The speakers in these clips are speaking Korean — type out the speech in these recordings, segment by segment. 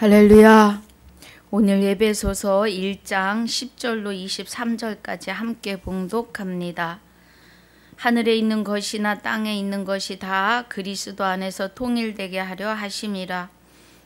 할렐루야. 오늘 에베소서 1장 10절로 23절까지 함께 봉독합니다. 하늘에 있는 것이나 땅에 있는 것이 다 그리스도 안에서 통일되게 하려 하심이라.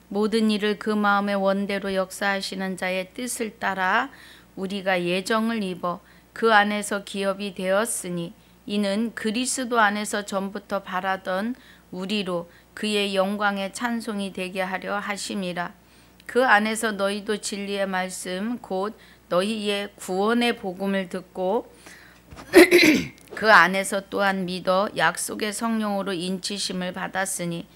모든 일을 그 마음의 원대로 역사하시는 자의 뜻을 따라 우리가 예정을 입어 그 안에서 기업이 되었으니 이는 그리스도 안에서 전부터 바라던 우리로 그의 영광의 찬송이 되게 하려 하심이라. 그 안에서 너희도 진리의 말씀 곧 너희의 구원의 복음을 듣고 그 안에서 또한 믿어 약속의 성령으로 인치심을 받았으니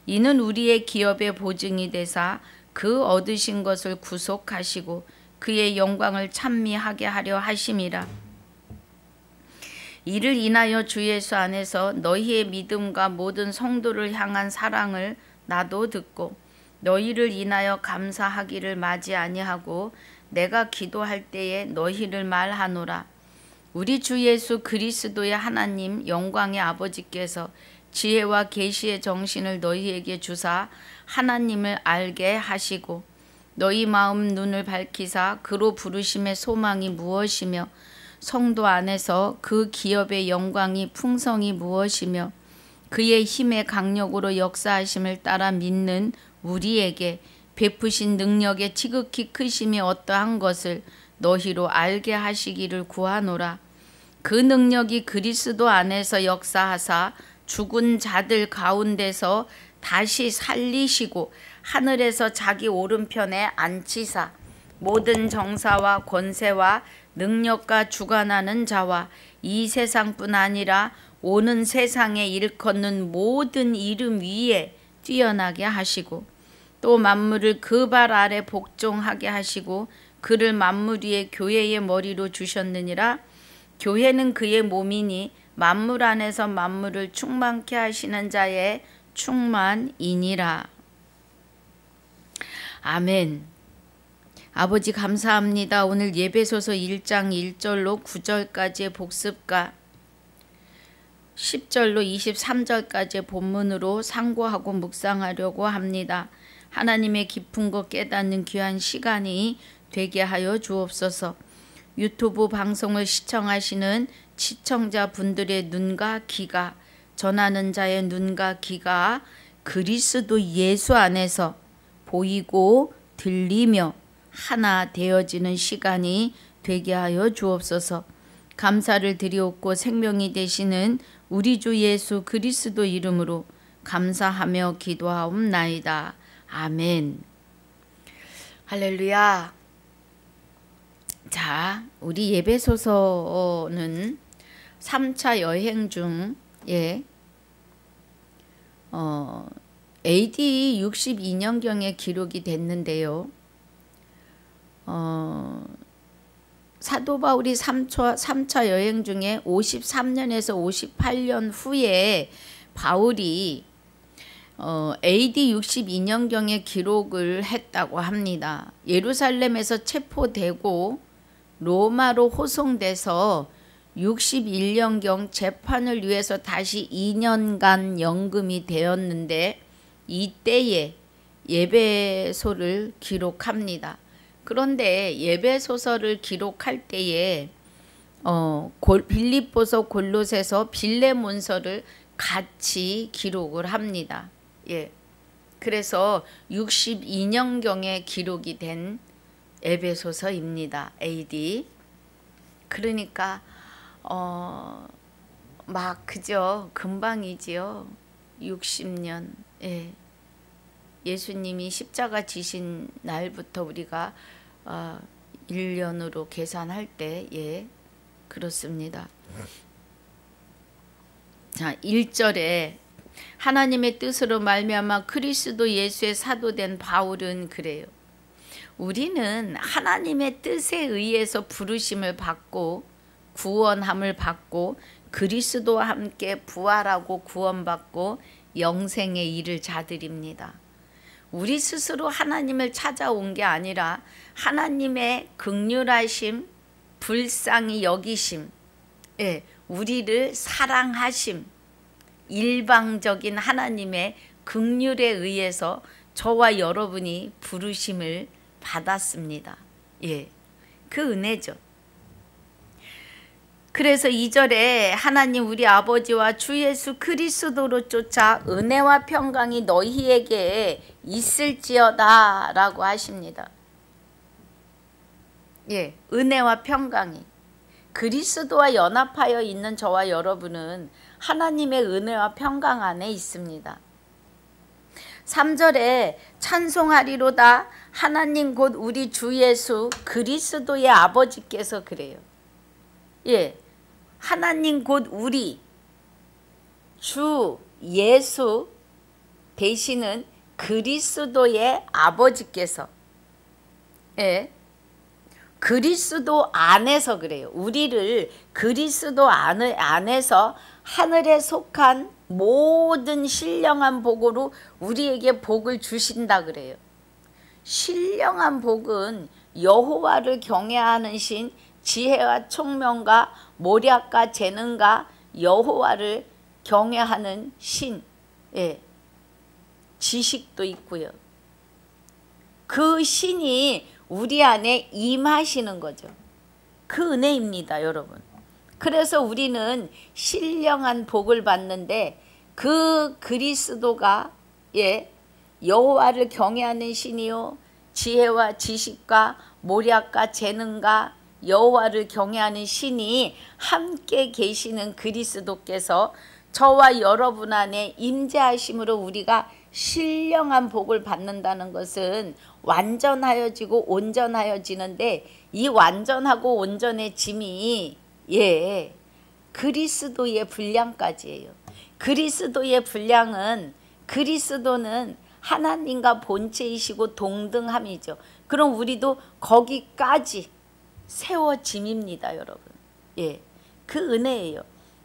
이는 우리의 기업의 보증이 되사 그 얻으신 것을 구속하시고 그의 영광을 찬미하게 하려 하심이라. 이를 인하여 주 예수 안에서 너희의 믿음과 모든 성도를 향한 사랑을 나도 듣고 너희를 인하여 감사하기를 마지 아니하고 내가 기도할 때에 너희를 말하노라. 우리 주 예수 그리스도의 하나님 영광의 아버지께서 지혜와 계시의 정신을 너희에게 주사 하나님을 알게 하시고 너희 마음 눈을 밝히사 그로 부르심의 소망이 무엇이며 성도 안에서 그 기업의 영광이 풍성이 무엇이며 그의 힘의 강력으로 역사하심을 따라 믿는 우리에게 베푸신 능력의 지극히 크심이 어떠한 것을 너희로 알게 하시기를 구하노라. 그 능력이 그리스도 안에서 역사하사 죽은 자들 가운데서 다시 살리시고 하늘에서 자기 오른편에 앉히사 모든 정사와 권세와 능력과 주관하는 자와 이 세상뿐 아니라 오는 세상에 일컫는 모든 이름 위에 뛰어나게 하시고 또 만물을 그 발 아래 복종하게 하시고 그를 만물 위에 교회의 머리로 주셨느니라. 교회는 그의 몸이니 만물 안에서 만물을 충만케 하시는 자의 충만이니라. 아멘. 아버지 감사합니다. 오늘 예배소서 1장 1절로 9절까지의 복습과 10절로 23절까지의 본문으로 상고하고 묵상하려고 합니다. 하나님의 깊은 것 깨닫는 귀한 시간이 되게 하여 주옵소서. 유튜브 방송을 시청하시는 시청자분들의 눈과 귀가, 전하는 자의 눈과 귀가 그리스도 예수 안에서 보이고 들리며 하나 되어지는 시간이 되게 하여 주옵소서. 감사를 드리옵고 생명이 되시는 우리 주 예수 그리스도 이름으로 감사하며 기도하옵나이다. 아멘. 할렐루야. 자, 우리 예배소서는 3차 여행 중에 AD 62년경에 기록이 됐는데요. 사도 바울이 3차 여행 중에 53년에서 58년 후에 바울이 AD 62년경에 기록을 했다고 합니다. 예루살렘에서 체포되고 로마로 호송돼서 61년경 재판을 위해서 다시 2년간 연금이 되었는데 이때에 예배소를 기록합니다. 그런데 예배소서를 기록할 때에 빌립보서, 골로새서, 빌레몬서를 같이 기록을 합니다. 예. 그래서 62년경에 기록이 된 에베소서입니다. AD. 그러니까 막 그죠. 금방이지요. 60년. 예. 예수님이 십자가 지신 날부터 우리가 1년으로 계산할 때 예. 그렇습니다. 자, 1절에 하나님의 뜻으로 말미암아 그리스도 예수의 사도된 바울은 그래요. 우리는 하나님의 뜻에 의해서 부르심을 받고 구원함을 받고 그리스도와 함께 부활하고 구원받고 영생에 이를 자들입니다. 우리 스스로 하나님을 찾아온 게 아니라 하나님의 긍휼하심, 불쌍히 여기심, 예, 우리를 사랑하심, 일방적인 하나님의 긍휼에 의해서 저와 여러분이 부르심을 받았습니다. 예, 그 은혜죠. 그래서 2절에 하나님 우리 아버지와 주 예수 그리스도로 쫓아 은혜와 평강이 너희에게 있을지어다 라고 하십니다. 예, 은혜와 평강이 그리스도와 연합하여 있는 저와 여러분은 하나님의 은혜와 평강 안에 있습니다. 3절에 찬송하리로다 하나님 곧 우리 주 예수 그리스도의 아버지께서 그래요. 예, 하나님 곧 우리 주 예수 되시는 그리스도의 아버지께서, 예, 그리스도 안에서 그래요. 우리를 그리스도 안에서 하늘에 속한 모든 신령한 복으로 우리에게 복을 주신다 그래요. 신령한 복은 여호와를 경외하는 신, 지혜와 총명과 모략과 재능과 여호와를 경외하는 신, 예, 지식도 있고요. 그 신이 우리 안에 임하시는 거죠. 그 은혜입니다, 여러분. 그래서 우리는 신령한 복을 받는데 그 그리스도가, 예, 여호와를 경외하는 신이요 지혜와 지식과 모략과 재능과 여호와를 경외하는 신이 함께 계시는 그리스도께서 저와 여러분 안에 임재하심으로 우리가 신령한 복을 받는다는 것은 완전하여지고 온전하여지는데, 이 완전하고 온전의 짐이, 예, 그리스도의 분량까지예요. 그리스도의 분량은, 그리스도는 하나님과 본체이시고 동등함이죠. 그럼 우리도 거기까지 세워짐입니다, 여러분. 예, 그 은혜예요.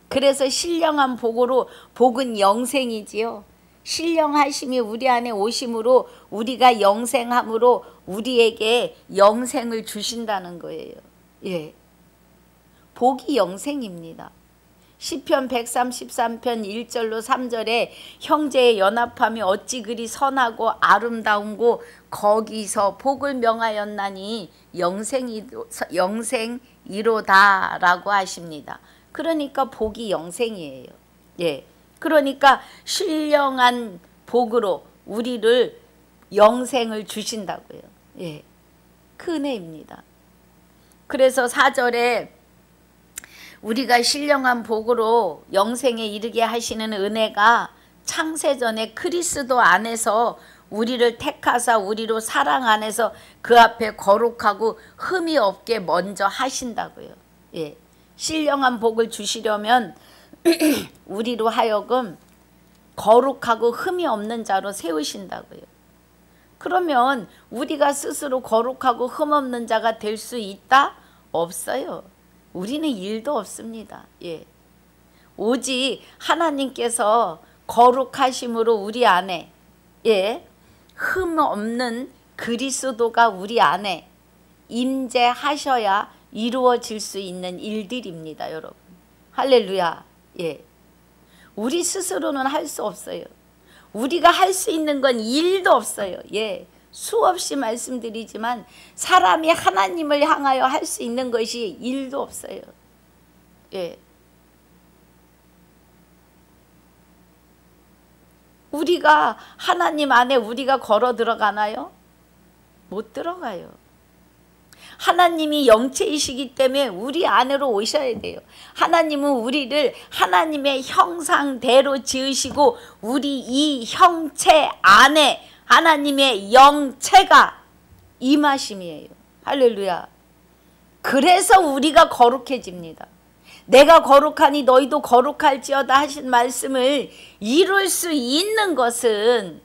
그래서 신령한 복으로, 복은 영생이지요. 신령하심이 우리 안에 오심으로 우리가 영생함으로 우리에게 영생을 주신다는 거예요. 예, 복이 영생입니다. 시편 133편 1절로 3절에 형제의 연합함이 어찌 그리 선하고 아름다운고 거기서 복을 명하였나니 영생이로다 라고 하십니다. 그러니까 복이 영생이에요. 예, 그러니까 신령한 복으로 우리를 영생을 주신다고요. 예, 그 은혜입니다. 그래서 4절에 우리가 신령한 복으로 영생에 이르게 하시는 은혜가 창세전에 그리스도 안에서 우리를 택하사 우리로 사랑 안에서 그 앞에 거룩하고 흠이 없게 먼저 하신다고요. 예, 신령한 복을 주시려면 우리로 하여금 거룩하고 흠이 없는 자로 세우신다고요. 그러면 우리가 스스로 거룩하고 흠 없는 자가 될 수 있다? 없어요. 우리는 일도 없습니다. 예, 오직 하나님께서 거룩하심으로 우리 안에, 예, 흠 없는 그리스도가 우리 안에 임재하셔야 이루어질 수 있는 일들입니다, 여러분. 할렐루야. 예, 우리 스스로는 할 수 없어요. 우리가 할 수 있는 건 일도 없어요. 예, 수없이 말씀드리지만 사람이 하나님을 향하여 할 수 있는 것이 일도 없어요. 예, 우리가 하나님 안에 우리가 걸어 들어가나요? 못 들어가요. 하나님이 영체이시기 때문에 우리 안으로 오셔야 돼요. 하나님은 우리를 하나님의 형상대로 지으시고 우리 이 형체 안에 하나님의 영체가 임하심이에요. 할렐루야. 그래서 우리가 거룩해집니다. 내가 거룩하니 너희도 거룩할지어다 하신 말씀을 이룰 수 있는 것은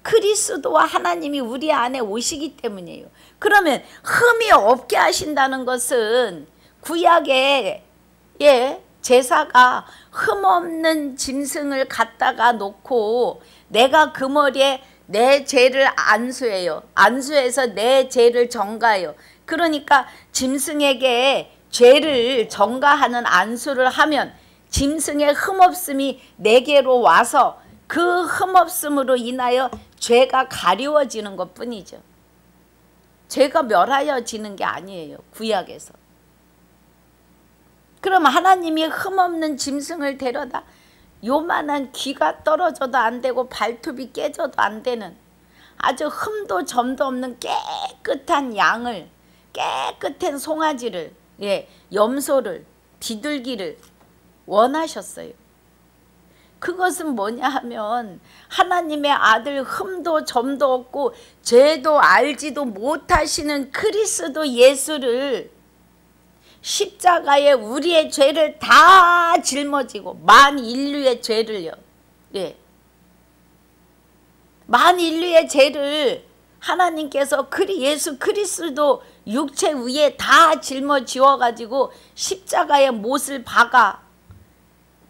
그리스도와 하나님이 우리 안에 오시기 때문이에요. 그러면 흠이 없게 하신다는 것은 구약의, 예, 제사가 흠없는 짐승을 갖다가 놓고 내가 그 머리에 내 죄를 안수해요. 안수해서 내 죄를 전가해요. 그러니까 짐승에게 죄를 전가하는 안수를 하면 짐승의 흠없음이 내게로 와서 그 흠없음으로 인하여 죄가 가리워지는 것뿐이죠. 죄가 멸하여지는 게 아니에요. 구약에서. 그럼 하나님이 흠없는 짐승을 데려다 요만한 귀가 떨어져도 안 되고 발톱이 깨져도 안 되는 아주 흠도 점도 없는 깨끗한 양을, 깨끗한 송아지를, 염소를, 비둘기를 원하셨어요. 그것은 뭐냐 하면 하나님의 아들, 흠도 점도 없고 죄도 알지도 못하시는 그리스도 예수를 십자가에 우리의 죄를 다 짊어지고 만인류의 죄를요. 만인류의 죄를 하나님께서 예수 그리스도 육체 위에 다 짊어지어 가지고 십자가에 못을 박아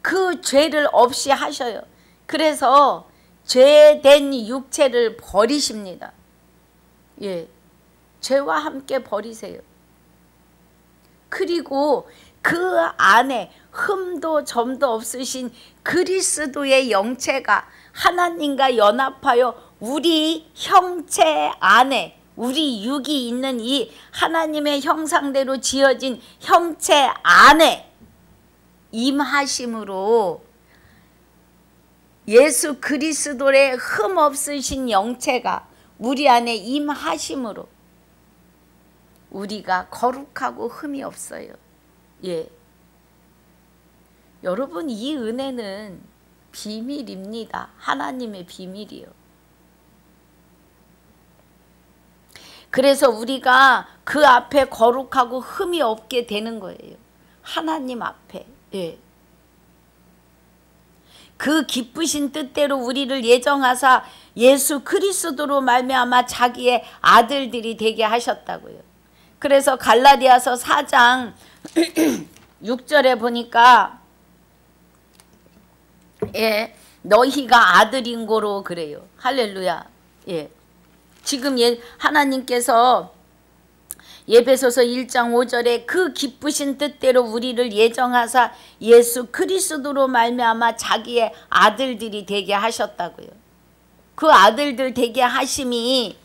그 죄를 없이 하셔요. 그래서 죄된 육체를 버리십니다. 죄와 함께 버리세요. 그리고 그 안에 흠도 점도 없으신 그리스도의 영체가 하나님과 연합하여 우리 형체 안에, 우리 육이 있는 이 하나님의 형상대로 지어진 형체 안에 임하심으로 예수 그리스도의 흠 없으신 영체가 우리 안에 임하심으로 우리가 거룩하고 흠이 없어요. 여러분, 이 은혜는 비밀입니다. 하나님의 비밀이요. 그래서 우리가 그 앞에 거룩하고 흠이 없게 되는 거예요. 하나님 앞에. 그 기쁘신 뜻대로 우리를 예정하사 예수 그리스도로 말미암아 자기의 아들들이 되게 하셨다고요. 그래서 갈라디아서 4장 6절에 보니까 너희가 아들인 거로 그래요. 할렐루야. 지금 하나님께서 에베소서 1장 5절에 그 기쁘신 뜻대로 우리를 예정하사 예수 그리스도로 말미암아 자기의 아들들이 되게 하셨다고요. 그 아들들 되게 하심이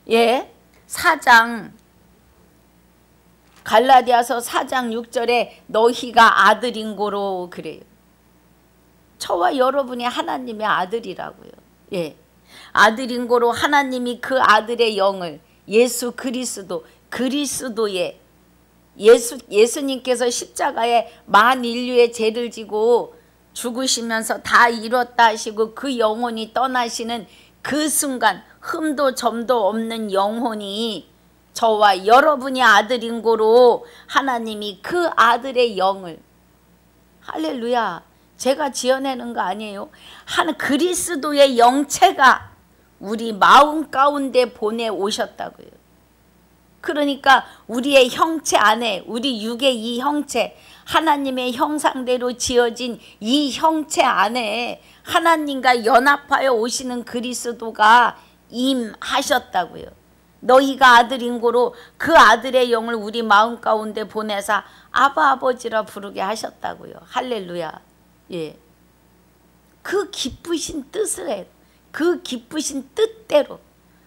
4장 갈라디아서 4장 6절에 너희가 아들인 거로 그래요. 저와 여러분이 하나님의 아들이라고요. 아들인 거로 하나님이 그 아들의 영을 예수 그리스도의 예수님께서 십자가에 만인류의 죄를 지고 죽으시면서 다 이뤘다 하시고 그 영혼이 떠나시는 그 순간 흠도 점도 없는 영혼이 저와 여러분이 아들인 거로 하나님이 그 아들의 영을 할렐루야 제가 지어내는 거 아니에요. 한 그리스도의 영체가 우리 마음 가운데 보내오셨다고요. 그러니까 우리의 형체 안에 우리 육의 이 형체 하나님의 형상대로 지어진 이 형체 안에 하나님과 연합하여 오시는 그리스도가 임하셨다고요. 너희가 아들인 고로 그 아들의 영을 우리 마음 가운데 보내사 아바 아버지라 부르게 하셨다고요. 할렐루야. 그 기쁘신 뜻을 해요. 그 기쁘신 뜻대로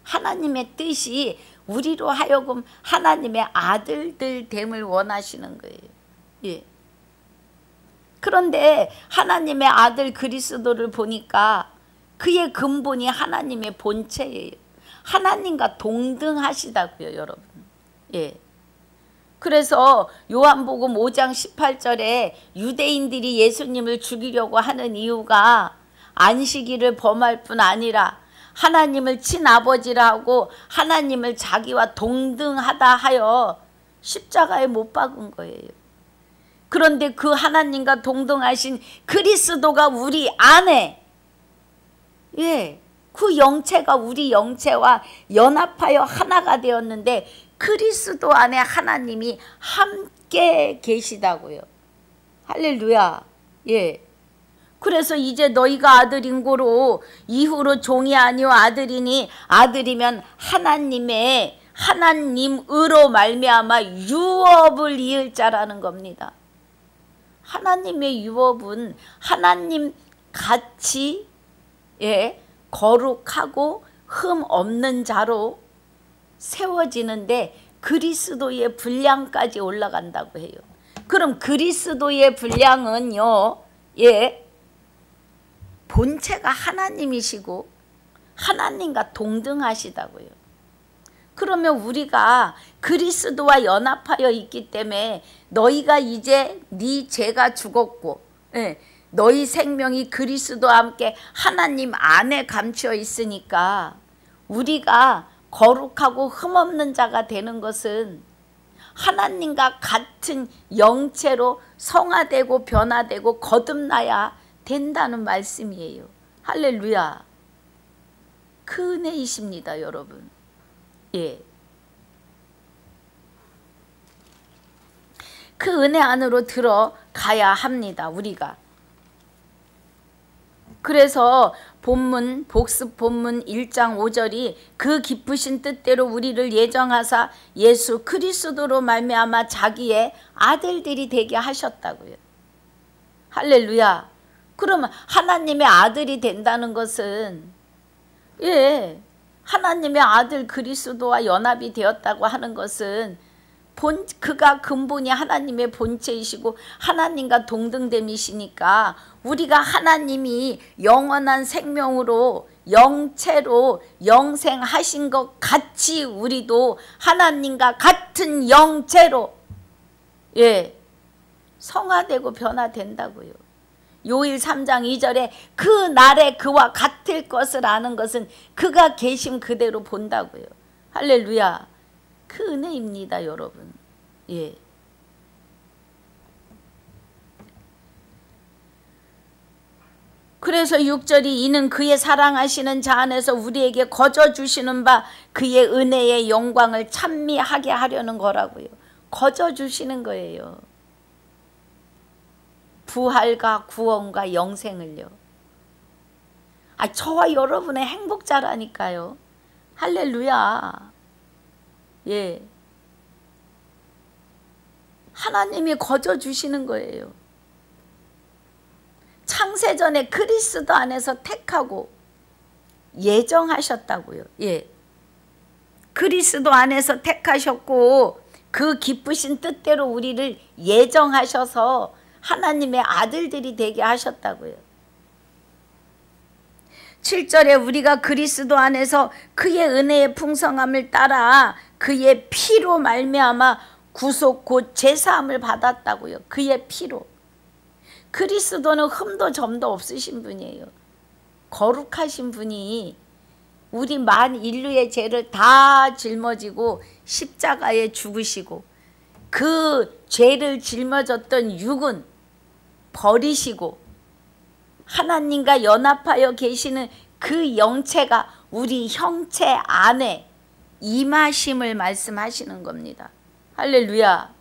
하나님의 뜻이 우리로 하여금 하나님의 아들들 됨을 원하시는 거예요. 그런데 하나님의 아들 그리스도를 보니까 그의 근본이 하나님의 본체예요. 하나님과 동등하시다고요, 여러분. 그래서 요한복음 5장 18절에 유대인들이 예수님을 죽이려고 하는 이유가 안식일을 범할 뿐 아니라 하나님을 친아버지라 하고 하나님을 자기와 동등하다 하여 십자가에 못 박은 거예요. 그런데 그 하나님과 동등하신 그리스도가 우리 안에 그 영체가 우리 영체와 연합하여 하나가 되었는데 그리스도 안에 하나님이 함께 계시다고요. 할렐루야. 그래서 이제 너희가 아들인 고로 이후로 종이 아니오 아들이니 아들이면 하나님으로 말미암아 유업을 이을 자라는 겁니다. 하나님의 유업은 하나님 같이 예, 거룩하고 흠 없는 자로 세워지는데 그리스도의 분량까지 올라간다고 해요. 그럼 그리스도의 분량은요, 예, 본체가 하나님이시고 하나님과 동등하시다고요. 그러면 우리가 그리스도와 연합하여 있기 때문에 너희가 이제 네 죄가 죽었고, 예, 너희 생명이 그리스도와 함께 하나님 안에 감추어 있으니까 우리가 거룩하고 흠없는 자가 되는 것은 하나님과 같은 영체로 성화되고 변화되고 거듭나야 된다는 말씀이에요. 할렐루야. 그 은혜이십니다, 여러분. 예. 그 은혜 안으로 들어가야 합니다, 우리가. 그래서 본문, 복습 본문 1장 5절이 그 기쁘신 뜻대로 우리를 예정하사 예수 그리스도로 말미암아 자기의 아들들이 되게 하셨다고요. 할렐루야. 그러면 하나님의 아들이 된다는 것은, 예, 하나님의 아들 그리스도와 연합이 되었다고 하는 것은 그가 근본이 하나님의 본체이시고 하나님과 동등됨이시니까 우리가 하나님이 영원한 생명으로 영체로 영생하신 것 같이 우리도 하나님과 같은 영체로, 예, 성화되고 변화된다고요. 요일 3장 2절에 그 날에 그와 같을 것을 아는 것은 그가 계심 그대로 본다고요. 할렐루야. 그 은혜입니다, 여러분. 예. 그래서 6절이 이는 그의 사랑하시는 자 안에서 우리에게 거저 주시는 바 그의 은혜의 영광을 찬미하게 하려는 거라고요. 거저 주시는 거예요. 부활과 구원과 영생을요. 저와 여러분의 행복자라니까요. 할렐루야. 예. 하나님이 거저 주시는 거예요. 창세전에 그리스도 안에서 택하고 예정하셨다고요. 예. 그리스도 안에서 택하셨고 그 기쁘신 뜻대로 우리를 예정하셔서 하나님의 아들들이 되게 하셨다고요. 7절에 우리가 그리스도 안에서 그의 은혜의 풍성함을 따라 그의 피로 말미암아 구속 곧 제사함을 받았다고요. 그의 피로. 그리스도는 흠도 점도 없으신 분이에요. 거룩하신 분이 우리 만 인류의 죄를 다 짊어지고 십자가에 죽으시고 그 죄를 짊어졌던 육은 버리시고 하나님과 연합하여 계시는 그 영체가 우리 형체 안에 임하심을 말씀하시는 겁니다. 할렐루야.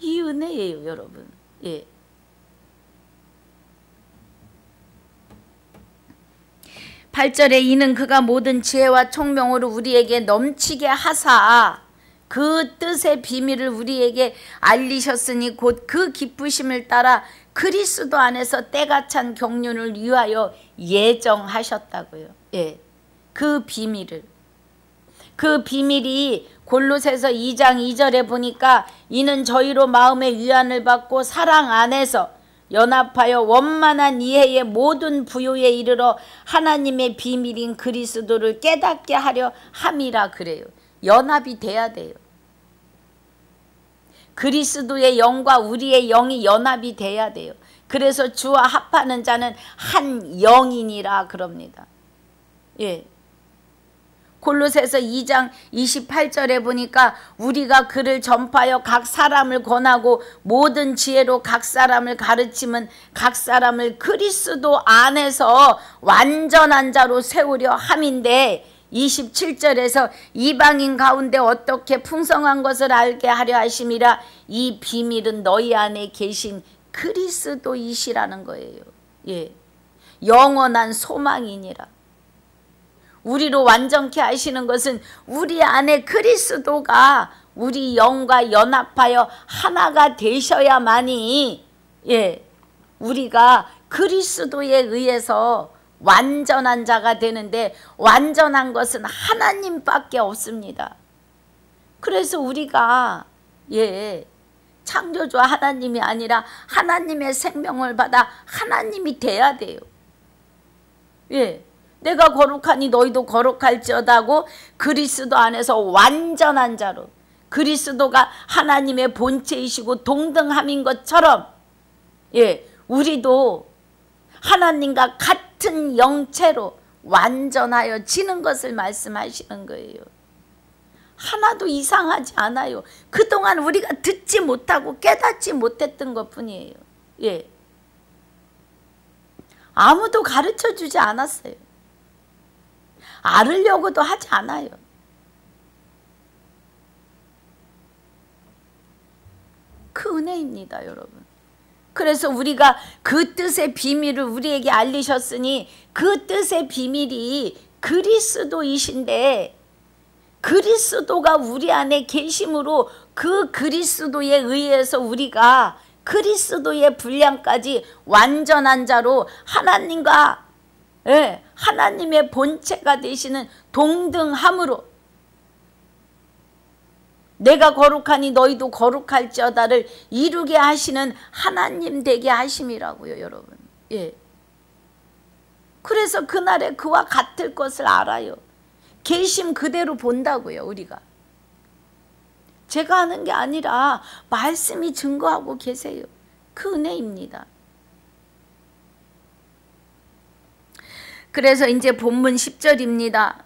이 은혜예요, 여러분. 예. 8절에 이는 그가 모든 지혜와 총명으로 우리에게 넘치게 하사 그 뜻의 비밀을 우리에게 알리셨으니 곧 그 기쁘심을 따라 그리스도 안에서 때가 찬 경륜을 위하여 예정하셨다고요. 예, 그 비밀을. 그 비밀이 골로새서 2장 2절에 보니까 이는 저희로 마음의 위안을 받고 사랑 안에서 연합하여 원만한 이해의 모든 부요에 이르러 하나님의 비밀인 그리스도를 깨닫게 하려 함이라 그래요. 연합이 돼야 돼요. 그리스도의 영과 우리의 영이 연합이 돼야 돼요. 그래서 주와 합하는 자는 한 영이니라 그럽니다. 예. 골로새서 2장 28절에 보니까 우리가 그를 전파하여 각 사람을 권하고 모든 지혜로 각 사람을 가르치면 각 사람을 그리스도 안에서 완전한 자로 세우려 함인데 27절에서 이방인 가운데 어떻게 풍성한 것을 알게 하려 하심이라 이 비밀은 너희 안에 계신 그리스도이시라는 거예요. 예. 영원한 소망이니라. 우리로 완전케 하시는 것은 우리 안에 그리스도가 우리 영과 연합하여 하나가 되셔야만이, 예, 우리가 그리스도에 의해서 완전한 자가 되는데 완전한 것은 하나님밖에 없습니다. 그래서 우리가 창조주 하나님이 아니라 하나님의 생명을 받아 하나님이 돼야 돼요. 내가 거룩하니 너희도 거룩할지어다고 그리스도 안에서 완전한 자로, 그리스도가 하나님의 본체이시고 동등함인 것처럼 우리도 하나님과 같은 영체로 완전하여 지는 것을 말씀하시는 거예요. 하나도 이상하지 않아요. 그동안 우리가 듣지 못하고 깨닫지 못했던 것뿐이에요. 아무도 가르쳐주지 않았어요. 알으려고도 하지 않아요. 그 은혜입니다, 여러분. 그래서 우리가 그 뜻의 비밀을 우리에게 알리셨으니 그 뜻의 비밀이 그리스도이신데, 그리스도가 우리 안에 계심으로 그 그리스도에 의해서 우리가 그리스도의 분량까지 완전한 자로 하나님과 하나님의 본체가 되시는 동등함으로, 내가 거룩하니 너희도 거룩할지어다를 이루게 하시는 하나님 되게 하심이라고요, 여러분. 그래서 그날에 그와 같을 것을 알아요. 계심 그대로 본다고요, 우리가. 제가 하는 게 아니라 말씀이 증거하고 계세요. 그 은혜입니다. 그래서 이제 본문 10절입니다.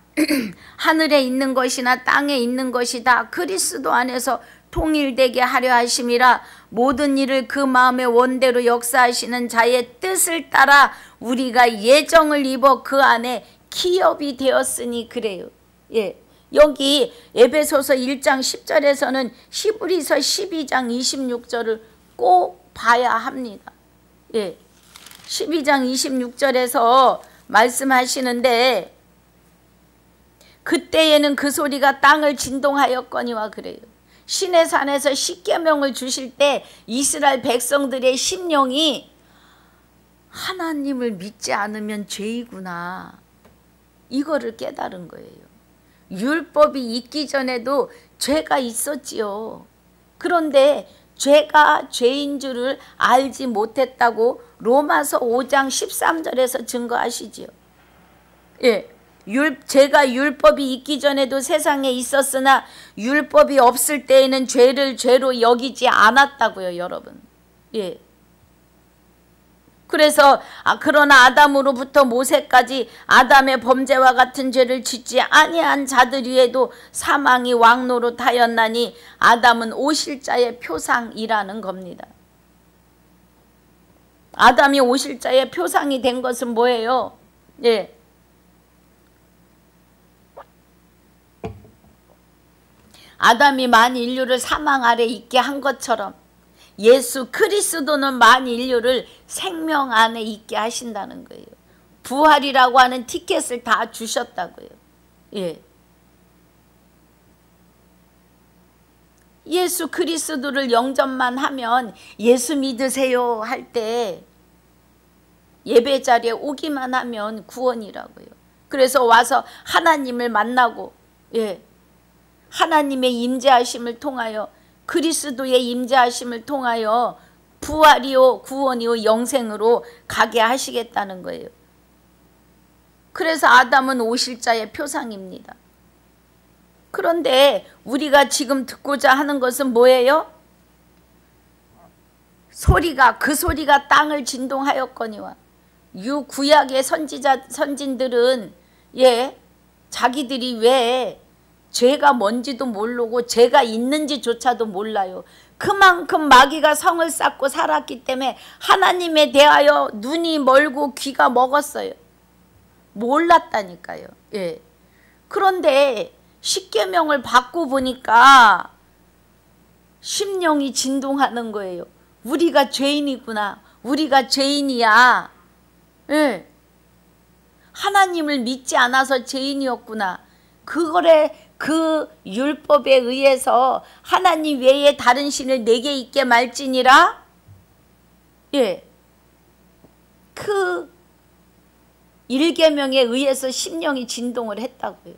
하늘에 있는 것이나 땅에 있는 것이 다 그리스도 안에서 통일되게 하려 하심이라. 모든 일을 그 마음의 원대로 역사하시는 자의 뜻을 따라 우리가 예정을 입어 그 안에 기업이 되었으니 그래요. 여기 에베소서 1장 10절에서는 히브리서 12장 26절을 꼭 봐야 합니다. 12장 26절에서 말씀하시는데, 그때에는 그 소리가 땅을 진동하였거니와 그래요. 시내산에서 십계명을 주실 때 이스라엘 백성들의 심령이 하나님을 믿지 않으면 죄이구나, 이거를 깨달은 거예요. 율법이 있기 전에도 죄가 있었지요. 그런데 죄가 죄인 줄을 알지 못했다고 로마서 5장 13절에서 증거하시지요. 죄가 율법이 있기 전에도 세상에 있었으나 율법이 없을 때에는 죄를 죄로 여기지 않았다고요, 여러분. 그래서 그러나 아담으로부터 모세까지 아담의 범죄와 같은 죄를 짓지 아니한 자들 위에도 사망이 왕노릇하였나니 아담은 오실자의 표상이라는 겁니다. 아담이 오실자의 표상이 된 것은 뭐예요? 아담이 만 인류를 사망 아래 있게 한 것처럼 예수 그리스도는 만 인류를 생명 안에 있게 하신다는 거예요. 부활이라고 하는 티켓을 다 주셨다고요. 예수 그리스도를 영접만 하면, 예수 믿으세요 할 때 예배 자리에 오기만 하면 구원이라고요. 그래서 와서 하나님을 만나고 하나님의 임재하심을 통하여, 그리스도의 임재하심을 통하여 부활이요 구원이요 영생으로 가게 하시겠다는 거예요. 그래서 아담은 오실자의 표상입니다. 그런데 우리가 지금 듣고자 하는 것은 뭐예요? 그 소리가 땅을 진동하였거니와. 구약의 선진들은 자기들이 왜 죄가 뭔지도 모르고 죄가 있는지조차도 몰라요. 그만큼 마귀가 성을 쌓고 살았기 때문에 하나님에 대하여 눈이 멀고 귀가 먹었어요. 몰랐다니까요. 그런데 십계명을 받고 보니까 심령이 진동하는 거예요. 우리가 죄인이구나. 우리가 죄인이야. 하나님을 믿지 않아서 죄인이었구나. 그 율법에 의해서 하나님 외에 다른 신을 내게 있게 말지니라. 그 일계명에 의해서 심령이 진동을 했다고요.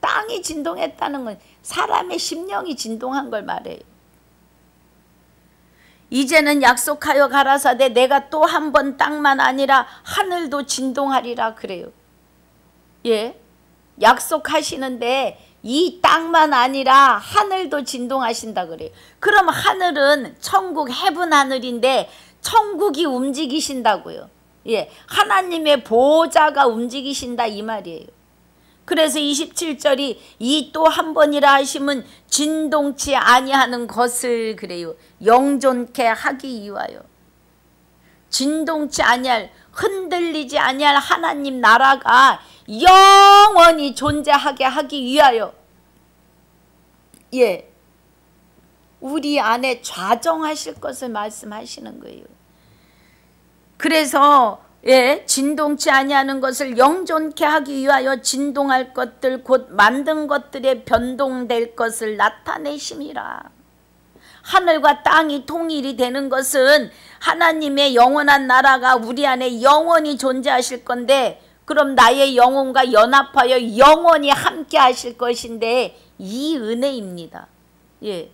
땅이 진동했다는 건 사람의 심령이 진동한 걸 말해요. 이제는 약속하여 가라사대 내가 또 한 번 땅만 아니라 하늘도 진동하리라 그래요. 예, 약속하시는데 이 땅만 아니라 하늘도 진동하신다 그래요. 그럼 하늘은 천국 헤븐 하늘인데 천국이 움직이신다고요. 예, 하나님의 보호자가 움직이신다 이 말이에요. 그래서 27절이 이 또 한 번이라 하심은 진동치 아니하는 것을 그래요. 영존케 하기 위하여. 진동치 아니할, 흔들리지 아니할 하나님 나라가 영원히 존재하게 하기 위하여, 예, 우리 안에 좌정하실 것을 말씀하시는 거예요. 그래서 예, 진동치 아니하는 것을 영존케 하기 위하여 진동할 것들 곧 만든 것들에 변동될 것을 나타내심이라. 하늘과 땅이 통일이 되는 것은 하나님의 영원한 나라가 우리 안에 영원히 존재하실 건데, 그럼 나의 영혼과 연합하여 영원히 함께 하실 것인데 이 은혜입니다. 예,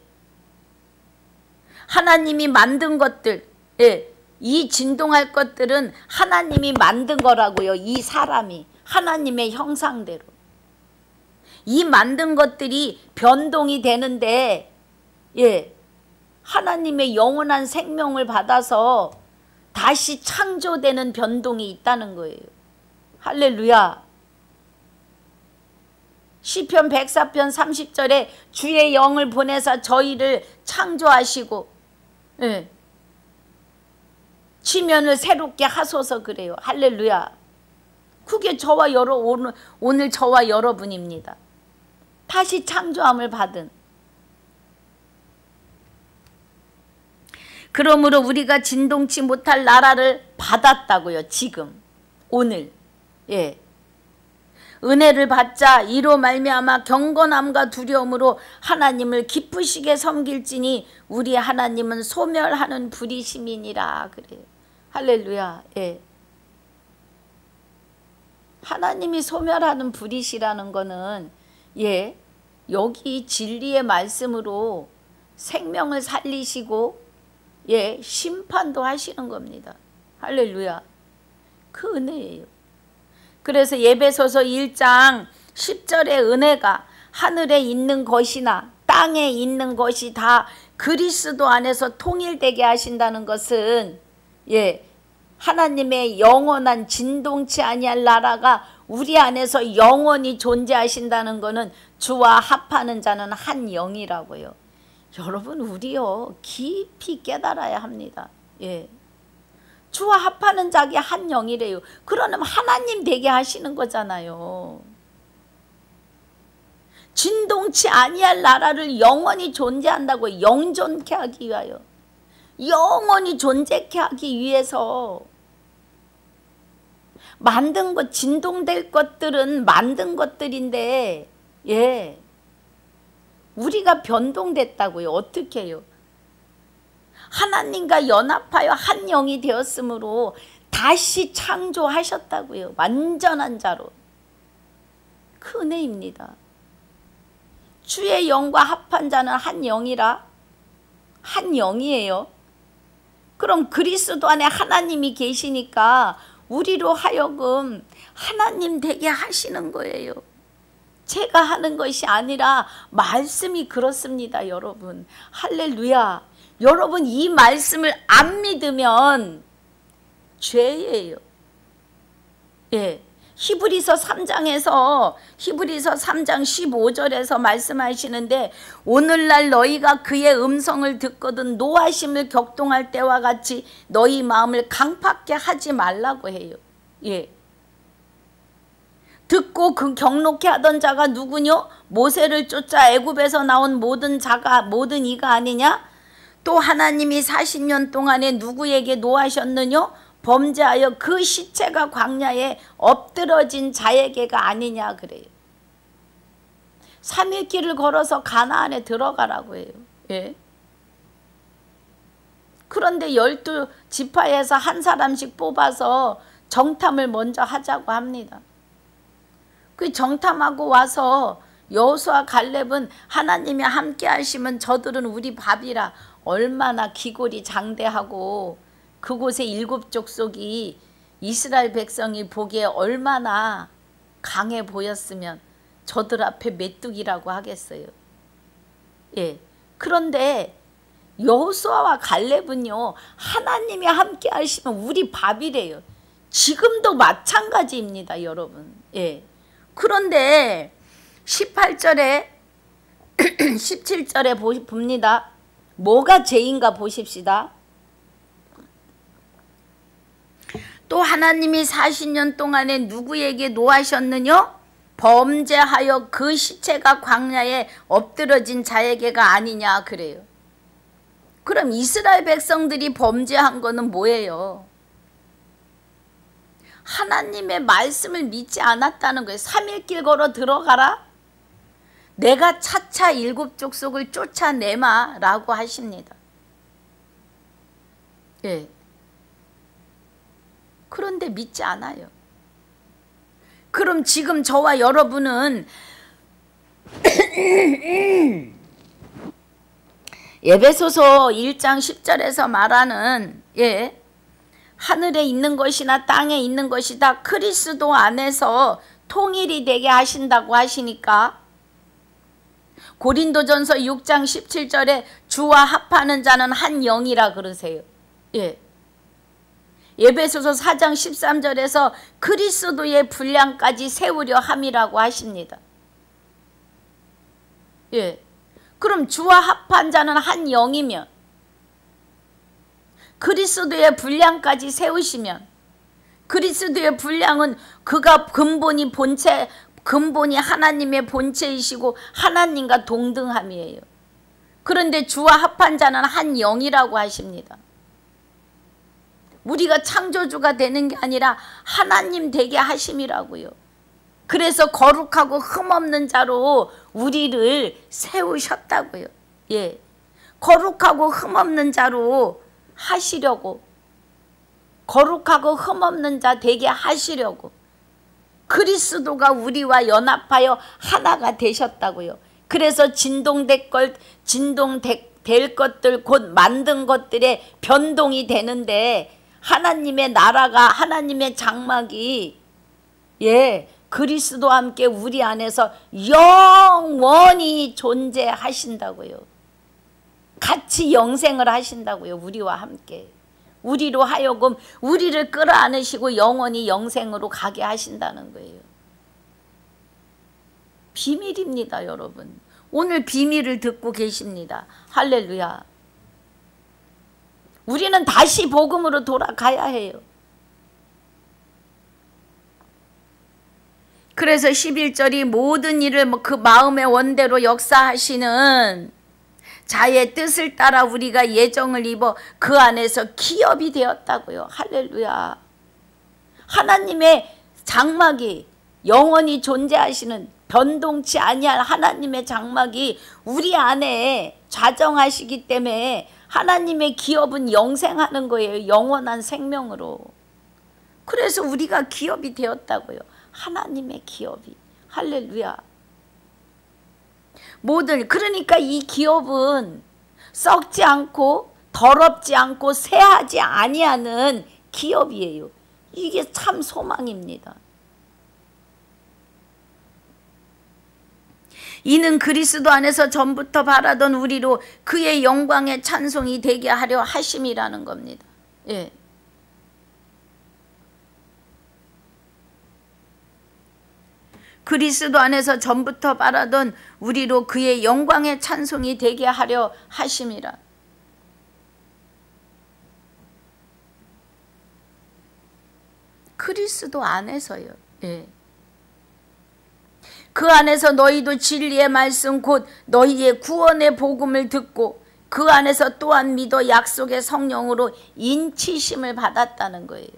하나님이 만든 것들, 예, 이 진동할 것들은 하나님이 만든 거라고요. 이 사람이 하나님의 형상대로 이 만든 것들이 변동이 되는데, 예, 하나님의 영원한 생명을 받아서 다시 창조되는 변동이 있다는 거예요. 할렐루야. 시편 104편 30절에 주의 영을 보내사 저희를 창조하시고, 예, 지면을 새롭게 하소서 그래요. 할렐루야. 그게 저와 오늘 저와 여러분입니다. 다시 창조함을 받은. 그러므로 우리가 진동치 못할 나라를 받았다고요. 지금 오늘. 예, 은혜를 받자 이로 말미암아 경건함과 두려움으로 하나님을 기쁘시게 섬길지니 우리 하나님은 소멸하는 불이심이니라 그래요. 할렐루야. 예, 하나님이 소멸하는 불이시라는 거는, 예, 여기 진리의 말씀으로 생명을 살리시고, 예, 심판도 하시는 겁니다. 할렐루야. 그 은혜예요. 그래서 에베소서 1장 10절의 은혜가 하늘에 있는 것이나 땅에 있는 것이 다 그리스도 안에서 통일되게 하신다는 것은, 예, 하나님의 영원한 진동치 아니할 나라가 우리 안에서 영원히 존재하신다는 것은 주와 합하는 자는 한 영이라고요. 여러분, 우리요 깊이 깨달아야 합니다. 예, 주와 합하는 자기 한 영이래요. 그러면 하나님 되게 하시는 거잖아요. 진동치 아니할 나라를 영원히 존재한다고, 영존케 하기 위하여, 영원히 존재케 하기 위해서 만든 것, 진동될 것들은 만든 것들인데, 예, 우리가 변동됐다고요. 어떻게 해요? 하나님과 연합하여 한 영이 되었으므로 다시 창조하셨다고요. 완전한 자로. 그 은혜입니다. 주의 영과 합한 자는 한 영이라. 한 영이에요. 그럼 그리스도 안에 하나님이 계시니까 우리로 하여금 하나님 되게 하시는 거예요. 제가 하는 것이 아니라 말씀이 그렇습니다. 여러분, 할렐루야. 여러분, 이 말씀을 안 믿으면 죄예요. 예, 히브리서 3장 15절에서 말씀하시는데, 오늘날 너희가 그의 음성을 듣거든 노하심을 격동할 때와 같이 너희 마음을 강팍게 하지 말라고 해요. 예, 듣고 그 경록케 하던 자가 누구뇨? 모세를 쫓아 애굽에서 나온 모든 이가 아니냐? 또 하나님이 40년 동안에 누구에게 노하셨느뇨? 범죄하여 그 시체가 광야에 엎드러진 자에게가 아니냐 그래요. 3일 길을 걸어서 가나안에 들어가라고 해요. 예. 그런데 12지파에서 한 사람씩 뽑아서 정탐을 먼저 하자고 합니다. 그 정탐하고 와서 여호수아 갈렙은 하나님이 함께 하시면 저들은 우리 밥이라 얼마나 기골이 장대하고 그곳의 7 족속이 이스라엘 백성이 보기에 얼마나 강해 보였으면 저들 앞에 메뚜기라고 하겠어요. 예. 그런데 여호수아와 갈렙은요, 하나님이 함께 하시면 우리 밥이래요. 지금도 마찬가지입니다, 여러분. 예. 그런데 18절에 17절에 봅니다. 뭐가 죄인가 보십시다. 또 하나님이 40년 동안에 누구에게 노하셨느냐? 범죄하여 그 시체가 광야에 엎드러진 자에게가 아니냐 그래요. 그럼 이스라엘 백성들이 범죄한 거는 뭐예요? 하나님의 말씀을 믿지 않았다는 거예요. 3일 걸어 들어가라. 내가 차차 7 족속을 쫓아내마 라고 하십니다. 예. 그런데 믿지 않아요. 그럼 지금 저와 여러분은 에베소서 1장 10절에서 말하는 하늘에 있는 것이나 땅에 있는 것이 다 그리스도 안에서 통일이 되게 하신다고 하시니까 고린도전서 6장 17절에 주와 합하는 자는 한 영이라 그러세요. 에베소서 4장 13절에서 그리스도의 분량까지 세우려 함이라고 하십니다. 그럼 주와 합한 자는 한 영이면 그리스도의 분량까지 세우시면 그리스도의 분량은 그가 근본이 하나님의 본체이시고 하나님과 동등함이에요. 그런데 주와 합한 자는 한 영이라고 하십니다. 우리가 창조주가 되는 게 아니라 하나님 되게 하심이라고요. 그래서 거룩하고 흠없는 자로 우리를 세우셨다고요. 거룩하고 흠없는 자로 하시려고, 거룩하고 흠없는 자 되게 하시려고 그리스도가 우리와 연합하여 하나가 되셨다고요. 그래서 진동될 것들 곧 만든 것들의 변동이 되는데 하나님의 나라가, 하나님의 장막이 그리스도와 함께 우리 안에서 영원히 존재하신다고요. 같이 영생을 하신다고요. 우리와 함께. 우리로 하여금 우리를 끌어안으시고 영원히 영생으로 가게 하신다는 거예요. 비밀입니다, 여러분. 오늘 비밀을 듣고 계십니다. 할렐루야. 우리는 다시 복음으로 돌아가야 해요. 그래서 11절이 모든 일을 그 마음의 원대로 역사하시는 자의 뜻을 따라 우리가 예정을 입어 그 안에서 기업이 되었다고요. 할렐루야. 하나님의 장막이 영원히 존재하시는 변동치 아니할 하나님의 장막이 우리 안에 좌정하시기 때문에 하나님의 기업은 영생하는 거예요. 영원한 생명으로. 그래서 우리가 기업이 되었다고요. 하나님의 기업이. 할렐루야. 그러니까 이 기업은 썩지 않고 더럽지 않고 새하지 아니하는 기업이에요. 이게 참 소망입니다. 이는 그리스도 안에서 전부터 바라던 우리로 그의 영광의 찬송이 되게 하려 하심이라는 겁니다. 그리스도 안에서 전부터 바라던 우리로 그의 영광의 찬송이 되게 하려 하심이라. 그리스도 안에서요. 그 안에서 너희도 진리의 말씀 곧 너희의 구원의 복음을 듣고 그 안에서 또한 믿어 약속의 성령으로 인치심을 받았다는 거예요.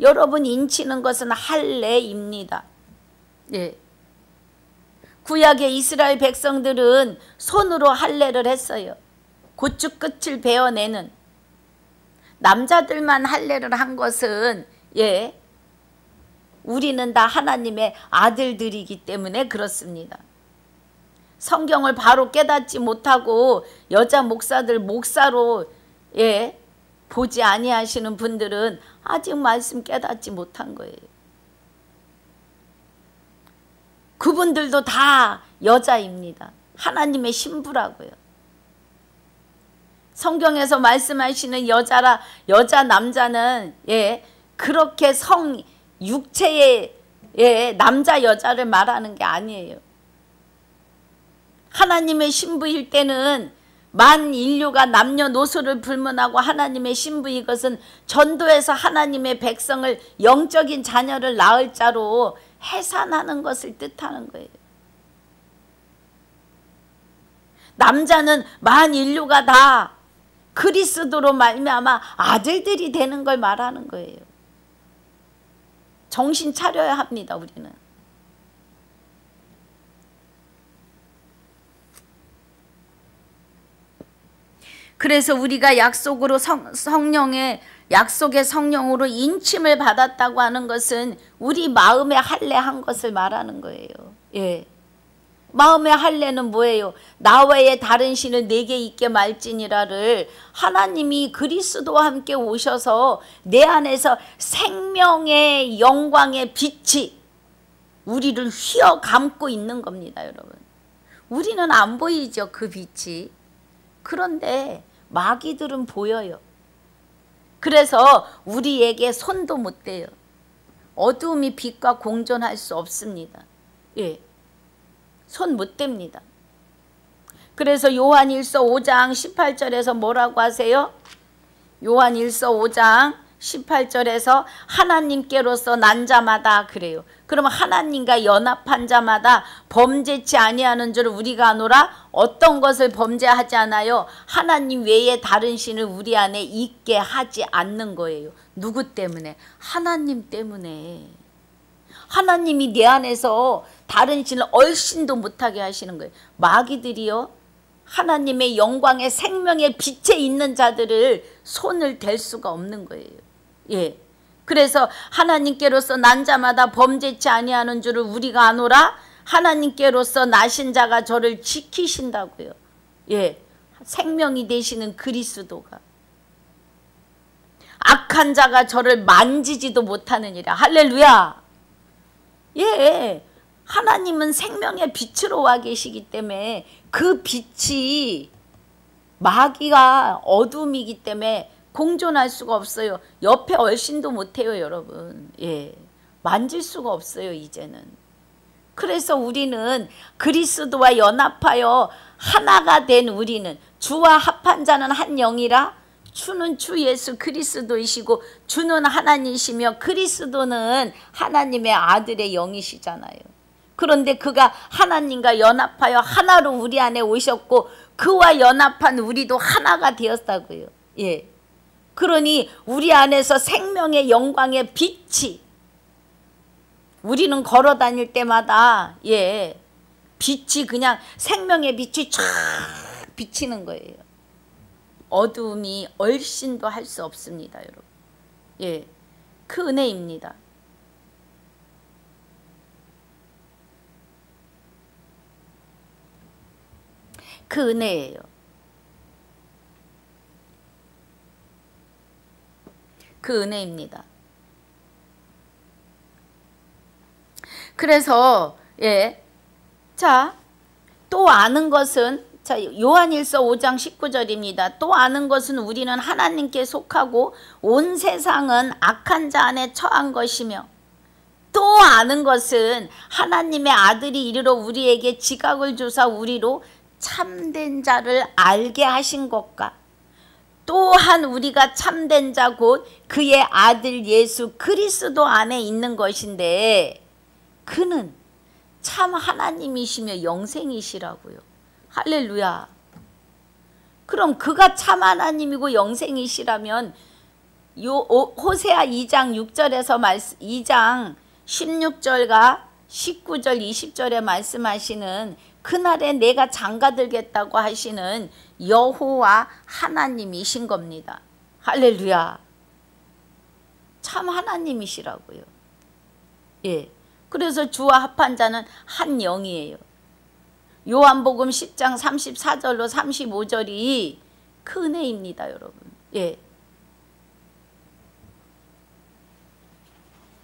여러분, 인치는 것은 할례입니다. 구약의 이스라엘 백성들은 손으로 할례를 했어요. 고추 끝을 베어내는. 남자들만 할례를 한 것은 우리는 다 하나님의 아들들이기 때문에 그렇습니다. 성경을 바로 깨닫지 못하고 여자 목사들 목사로 보지 아니하시는 분들은 아직 말씀 깨닫지 못한 거예요. 그분들도 다 여자입니다. 하나님의 신부라고요. 성경에서 말씀하시는 여자 남자는 그렇게 육체의 남자 여자를 말하는 게 아니에요. 하나님의 신부일 때는 만 인류가 남녀노소를 불문하고 하나님의 신부, 이것은 전도해서 하나님의 백성을 영적인 자녀를 낳을 자로 해산하는 것을 뜻하는 거예요. 남자는 만 인류가 다 그리스도로 말미암아 아들들이 되는 걸 말하는 거예요. 정신 차려야 합니다. 우리는. 그래서 우리가 약속으로 성령의 약속의 성령으로 인침을 받았다고 하는 것은 우리 마음에 할례한 것을 말하는 거예요. 마음의 할례는 뭐예요? 나 외에 다른 신을 내게 있게 말지니라를 하나님이 그리스도와 함께 오셔서 내 안에서 생명의 영광의 빛이 우리를 휘어 감고 있는 겁니다. 여러분, 우리는 안 보이죠, 그 빛이. 그런데 마귀들은 보여요. 그래서 우리에게 손도 못 대요. 어두움이 빛과 공존할 수 없습니다. 손 못 댑니다. 그래서 요한일서 5장 18절에서 뭐라고 하세요? 요한일서 5장 18절에서 하나님께로서 난 자마다 그래요. 그러면 하나님과 연합한 자마다 범죄치 아니하는 줄 우리가 아노라. 어떤 것을 범죄하지 않아요? 하나님 외에 다른 신을 우리 안에 있게 하지 않는 거예요. 누구 때문에? 하나님 때문에. 하나님이 내 안에서 다른 신을 얼씬도 못하게 하시는 거예요. 마귀들이요, 하나님의 영광의 생명의 빛에 있는 자들을 손을 댈 수가 없는 거예요. 그래서 하나님께로서 난 자마다 범죄치 아니하는 줄을 우리가 아노라. 하나님께로서 나신 자가 저를 지키신다고요. 생명이 되시는 그리스도가. 악한 자가 저를 만지지도 못하느니라. 할렐루야. 하나님은 생명의 빛으로 와 계시기 때문에 그 빛이 마귀가 어둠이기 때문에 공존할 수가 없어요. 옆에 얼씬도 못해요, 여러분. 만질 수가 없어요, 이제는. 그래서 우리는 그리스도와 연합하여 하나가 된 우리는, 주와 합한 자는 한 영이라. 주는 주 예수 그리스도이시고 주는 하나님이시며 그리스도는 하나님의 아들의 영이시잖아요. 그런데 그가 하나님과 연합하여 하나로 우리 안에 오셨고 그와 연합한 우리도 하나가 되었다고요. 그러니 우리 안에서 생명의 영광의 빛이, 우리는 걸어 다닐 때마다 빛이 그냥 생명의 빛이 쫙 비치는 거예요. 어두움이 얼씬도 할 수 없습니다, 여러분. 그 은혜입니다. 그 은혜예요. 그 은혜입니다. 그래서 자, 또 아는 것은, 자, 요한일서 5장 19절입니다. 또 아는 것은 우리는 하나님께 속하고 온 세상은 악한 자 안에 처한 것이며, 또 아는 것은 하나님의 아들이 이르러 우리에게 지각을 주사 우리로 참된 자를 알게 하신 것과, 또한 우리가 참된 자 곧 그의 아들 예수 그리스도 안에 있는 것인데, 그는 참 하나님이시며 영생이시라고요. 할렐루야. 그럼 그가 참 하나님이고 영생이시라면 호세아 2장 6절에서 2장 16절과 19절 20절에 말씀하시는 그날에 내가 장가들겠다고 하시는 여호와 하나님이신 겁니다. 할렐루야. 참 하나님이시라고요. 예. 그래서 주와 합한 자는 한 영이에요. 요한복음 10장 34절로 35절이 그 은혜입니다, 여러분. 예.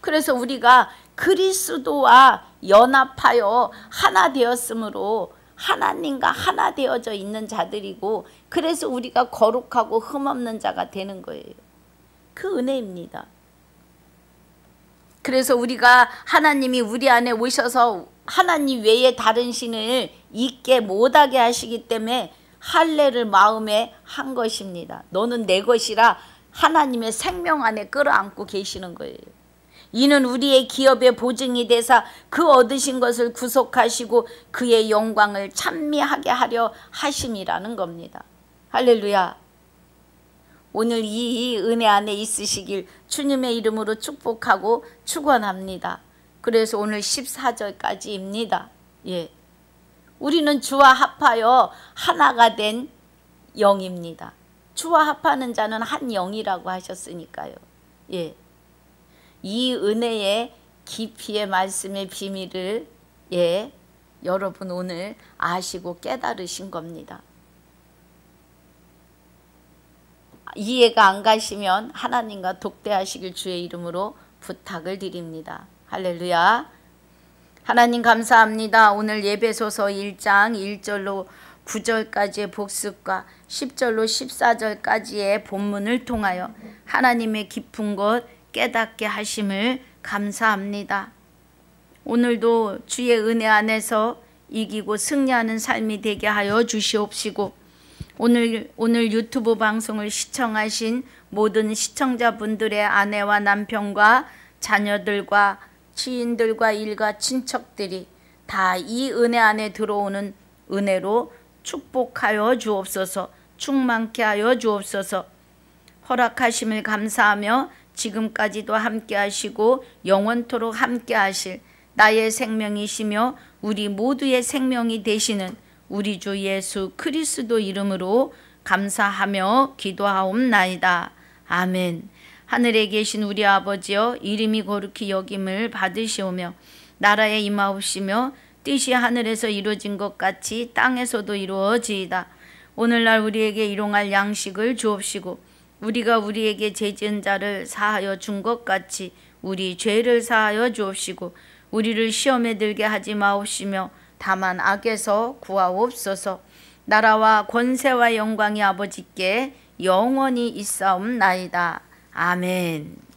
그래서 우리가 그리스도와 연합하여 하나 되었으므로 하나님과 하나 되어져 있는 자들이고, 그래서 우리가 거룩하고 흠없는 자가 되는 거예요. 그 은혜입니다. 그래서 우리가 하나님이 우리 안에 오셔서 하나님 외에 다른 신을 있게 못하게 하시기 때문에 할례를 마음에 한 것입니다. 너는 내 것이라 하나님의 생명 안에 끌어안고 계시는 거예요. 이는 우리의 기업의 보증이 되사 그 얻으신 것을 구속하시고 그의 영광을 찬미하게 하려 하심이라는 겁니다. 할렐루야. 오늘 이 은혜 안에 있으시길 주님의 이름으로 축복하고 축원합니다. 그래서 오늘 14절까지입니다. 예. 우리는 주와 합하여 하나가 된 영입니다. 주와 합하는 자는 한 영이라고 하셨으니까요. 예. 이 은혜의 깊이의 말씀의 비밀을 여러분 오늘 아시고 깨달으신 겁니다. 이해가 안 가시면 하나님과 독대하시길 주의 이름으로 부탁을 드립니다. 할렐루야. 하나님 감사합니다. 오늘 예배소서 1장 1절로 9절까지의 복습과 10절로 14절까지의 본문을 통하여 하나님의 깊은 것 깨닫게 하심을 감사합니다. 오늘도 주의 은혜 안에서 이기고 승리하는 삶이 되게 하여 주시옵시고, 오늘 유튜브 방송을 시청하신 모든 시청자분들의 아내와 남편과 자녀들과 지인들과 일가 친척들이 다 이 은혜 안에 들어오는 은혜로 축복하여 주옵소서, 충만케 하여 주옵소서. 허락하심을 감사하며 지금까지도 함께 하시고 영원토록 함께 하실 나의 생명이시며 우리 모두의 생명이 되시는 우리 주 예수 그리스도 이름으로 감사하며 기도하옵나이다. 아멘. 하늘에 계신 우리 아버지여, 이름이 거룩히 여김을 받으시오며 나라에 임하옵시며 뜻이 하늘에서 이루어진 것 같이 땅에서도 이루어지이다. 오늘날 우리에게 일용할 양식을 주옵시고 우리가 우리에게 죄 지은 자를 사하여 준 것 같이 우리 죄를 사하여 주옵시고 우리를 시험에 들게 하지 마옵시며 다만 악에서 구하옵소서. 나라와 권세와 영광이 아버지께 영원히 있사옵나이다. 아멘.